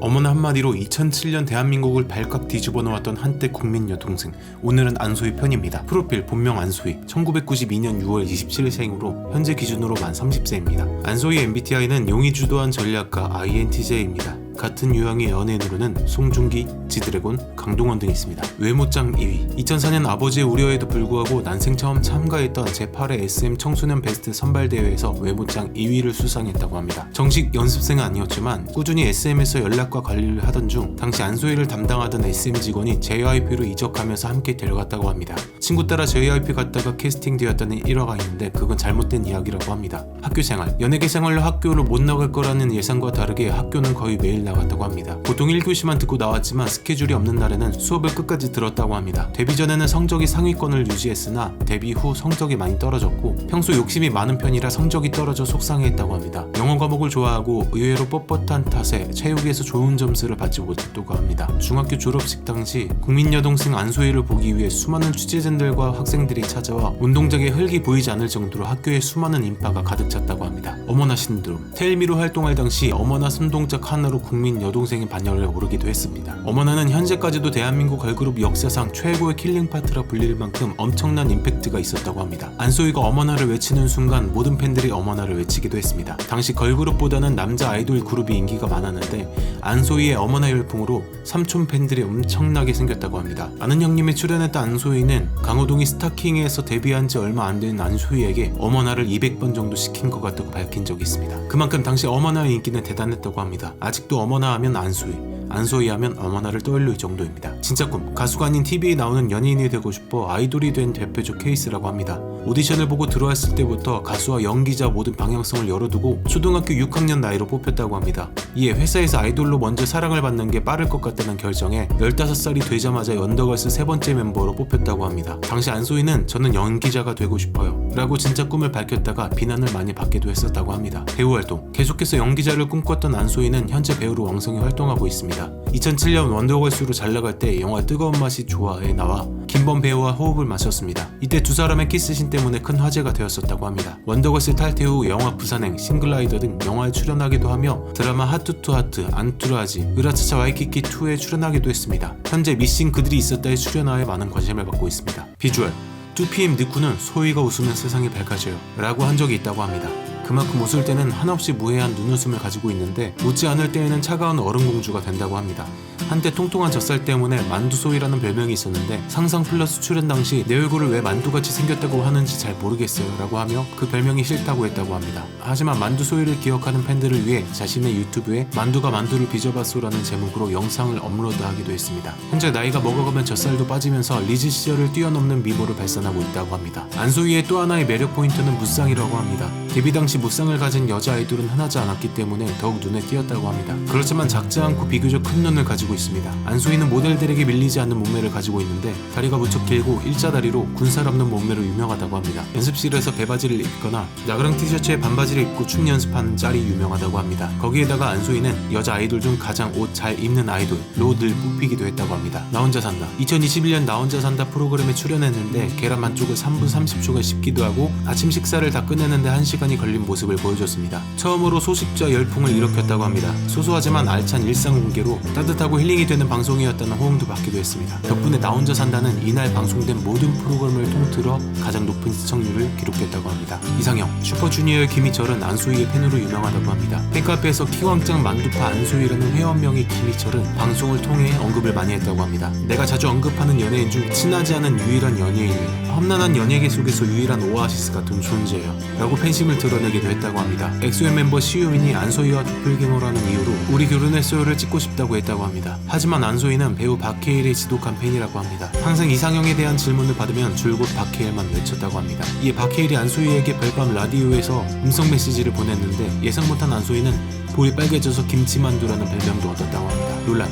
어머나 한마디로 2007년 대한민국을 발칵 뒤집어 놓았던 한때 국민 여동생. 오늘은 안소희 편입니다. 프로필 본명 안소희, 1992년 6월 27일생으로 현재 기준으로 만 30세입니다. 안소희 MBTI는 용이 주도한 전략가 INTJ입니다. 같은 유형의 연예인으로는 송중기, 지드래곤, 강동원 등이 있습니다. 외모짱 2위. 2004년 아버지의 우려에도 불구하고 난생 처음 참가했던 제8회 SM 청소년 베스트 선발대회에서 외모짱 2위를 수상했다고 합니다. 정식 연습생은 아니었지만 꾸준히 SM에서 연락과 관리를 하던 중 당시 안소희를 담당하던 SM 직원이 JYP로 이적하면서 함께 데려갔다고 합니다. 친구 따라 JYP 갔다가 캐스팅되었다는 일화가 있는데 그건 잘못된 이야기라고 합니다. 학교생활. 연예계 생활로 학교를 못 나갈 거라는 예상과 다르게 학교는 거의 매일 나갔다고 합니다. 보통 1교시만 듣고 나왔지만 스케줄이 없는 날에는 수업을 끝까지 들었다고 합니다. 데뷔 전에는 성적이 상위권을 유지했으나 데뷔 후 성적이 많이 떨어졌고 평소 욕심이 많은 편이라 성적이 떨어져 속상해했다고 합니다. 영어 과목을 좋아하고 의외로 뻣뻣한 탓에 체육에서 좋은 점수를 받지 못했다고 합니다. 중학교 졸업식 당시 국민 여동생 안소희를 보기 위해 수많은 취재진들과 학생들이 찾아와 운동장에 흙이 보이지 않을 정도로 학교에 수많은 인파가 가득 찼다고 합니다. 어머나 신드롬. 텔미로 활동할 당시 어머나 손동작 하나로 국민 여동생의 반열에 오르기도 했습니다. 어머나는 현재까지도 대한민국 걸그룹 역사상 최고의 킬링 파트라 불릴 만큼 엄청난 임팩트가 있었다고 합니다. 안소희가 어머나를 외치는 순간 모든 팬들이 어머나를 외치기도 했습니다. 당시 걸그룹보다는 남자 아이돌 그룹이 인기가 많았는데 안소희의 어머나 열풍으로 삼촌 팬들이 엄청나게 생겼다고 합니다. 아는 형님이 출연했던 안소희는 강호동이 스타킹에서 데뷔한 지 얼마 안 된 안소희에게 어머나를 200번 정도 시킨 것 같다고 밝힌 적이 있습니다. 그만큼 당시 어머나의 인기는 대단했다고 합니다. 아직도 어머나 하면 안소희, 안소희 하면 어머나를 떠올릴 정도입니다. 진짜 꿈. 가수가 아닌 TV에 나오는 연예인이 되고 싶어 아이돌이 된 대표적 케이스라고 합니다. 오디션을 보고 들어왔을 때부터 가수와 연기자 모든 방향성을 열어두고 초등학교 6학년 나이로 뽑혔다고 합니다. 이에 회사에서 아이돌로 먼저 사랑을 받는 게 빠를 것 같다는 결정에 15살이 되자마자 원더걸스 세 번째 멤버로 뽑혔다고 합니다. 당시 안소희는 저는 연기자가 되고 싶어요 라고 진짜 꿈을 밝혔다가 비난을 많이 받기도 했었다고 합니다. 배우 활동. 계속해서 연기자를 꿈꿨던 안소희는 현재 배우로 왕성히 활동하고 있습니다. 2007년 원더걸스로 잘나갈 때 영화 뜨거운 맛이 좋아에 나와 김범 배우와 호흡을 마셨습니다. 이때 두 사람의 키스신 때문에 큰 화제가 되었었다고 합니다. 원더걸스 탈퇴 후 영화 부산행, 싱글라이더 등 영화에 출연하기도 하며 드라마 하트 투 하트, 안투라지, 으라차차 와이키키 2에 출연하기도 했습니다. 현재 미싱 그들이 있었다에 출연하여 많은 관심을 받고 있습니다. 비주얼. 2PM 느쿠는 소희가 웃으면 세상이 밝아져요 라고 한 적이 있다고 합니다. 그만큼 웃을 때는 한없이 무해한 눈웃음을 가지고 있는데 웃지 않을 때에는 차가운 얼음공주가 된다고 합니다. 한때 통통한 젖살 때문에 만두소희라는 별명이 있었는데 상상 플러스 출연 당시 내 얼굴을 왜 만두같이 생겼다고 하는지 잘 모르겠어요 라고 하며 그 별명이 싫다고 했다고 합니다. 하지만 만두소희를 기억하는 팬들을 위해 자신의 유튜브에 만두가 만두를 빚어봤소 라는 제목으로 영상을 업로드하기도 했습니다. 현재 나이가 먹어가면 젖살도 빠지면서 리즈 시절을 뛰어넘는 미모를 발산하고 있다고 합니다. 안소희의 또 하나의 매력 포인트는 무쌍이라고 합니다. 데뷔 당시 무쌍을 가진 여자 아이돌은 흔하지 않았기 때문에 더욱 눈에 띄었다고 합니다. 그렇지만 작지 않고 비교적 큰 눈을 가지고 있습니다. 안소희는 모델들에게 밀리지 않는 몸매를 가지고 있는데 다리가 무척 길고 일자다리로 군살 없는 몸매로 유명하다고 합니다. 연습실에서 배바지를 입거나 나그랑 티셔츠에 반바지를 입고 춤 연습하는 짤이 유명하다고 합니다. 거기에다가 안소희는 여자 아이돌 중 가장 옷 잘 입는 아이돌로 늘 뽑히기도 했다고 합니다. 나 혼자 산다. 2021년 나 혼자 산다 프로그램에 출연했는데 계란 반쪽을 3분 30초간 씹기도 하고 아침 식사를 다 끝내는데 1시간이 걸린 모습을 보여줬습니다. 처음으로 소식자 열풍을 일으켰다고 합니다. 소소하지만 알찬 일상 공개로 따뜻하고 힐링이 되는 방송이었다는 호응도 받기도 했습니다. 덕분에 나 혼자 산다는 이날 방송된 모든 프로그램을 통틀어 가장 높은 시청률을 기록했다고 합니다. 이상형. 슈퍼주니어의 김희철은 안소희의 팬으로 유명하다고 합니다. 팬카페에서 키왕짱 만두파 안소희라는 회원명의 김희철은 방송을 통해 언급을 많이 했다고 합니다. 내가 자주 언급하는 연예인 중 친하지 않은 유일한 연예인이에요. 험난한 연예계 속에서 유일한 오아시스 같은 존재예요 라고 팬심을 드러내기도 했다고 합니다. 엑소의 멤버 시우민이 안소희와 도플갱어라는 이유로 우리 결혼했어요를 찍고 싶다고 했다고 합니다. 하지만 안소희는 배우 박해일의 지독한 팬이라고 합니다. 항상 이상형에 대한 질문을 받으면 줄곧 박해일만 외쳤다고 합니다. 이에 박해일이 안소희에게 별밤 라디오에서 음성 메시지를 보냈는데 예상 못한 안소희는 볼이 빨개져서 김치만두라는 별명도 얻었다고 합니다. 논란.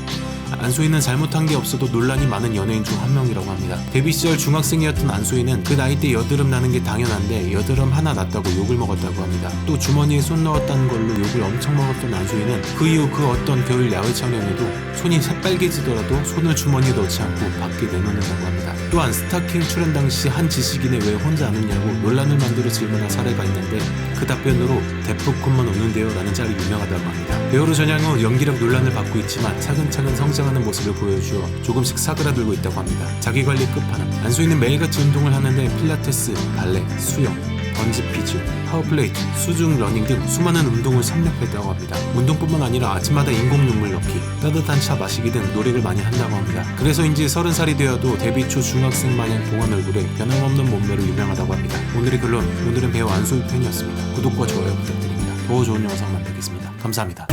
안소희는 잘못한 게 없어도 논란이 많은 연예인 중 한 명이라고 합니다. 데뷔 시절 중학생이었던 안소희는 그 나이 때 여드름 나는 게 당연한데 여드름 하나 났다고 욕을 먹었다고 합니다. 또 주머니에 손 넣었다는 걸로 욕을 엄청 먹었던 안소희는 그 이후 그 어떤 겨울 야외 촬영에도 손이 새빨개지더라도 손을 주머니에 넣지 않고 밖에 내놓는다고 합니다. 또한 스타킹 출연 당시 한 지식인이 왜 혼자 안 웃냐고 논란을 만들어 질문한 사례가 있는데 그 답변으로 데프콘만 웃는데요 라는 짤이 유명하다고 합니다. 배우로 전향 후 연기력 논란을 받고 있지만 차근차근 성장하는 모습을 보여주어 조금씩 사그라들고 있다고 합니다. 자기관리 끝판왕. 안소희는 매일같이 운동을 하는데 필라테스, 발레, 수영, 번지피즈, 파워플레이트, 수중 러닝 등 수많은 운동을 섭렵했다고 합니다. 운동뿐만 아니라 아침마다 인공 눈물 넣기, 따뜻한 차 마시기 등 노력을 많이 한다고 합니다. 그래서인지 30살이 되어도 데뷔 초 중학생 마냥 동안 얼굴에 변함없는 몸매로 유명하다고 합니다. 오늘의 결론, 오늘은 배우 안소희 팬이었습니다. 구독과 좋아요 부탁드립니다. 더 좋은 영상 만들겠습니다. 감사합니다.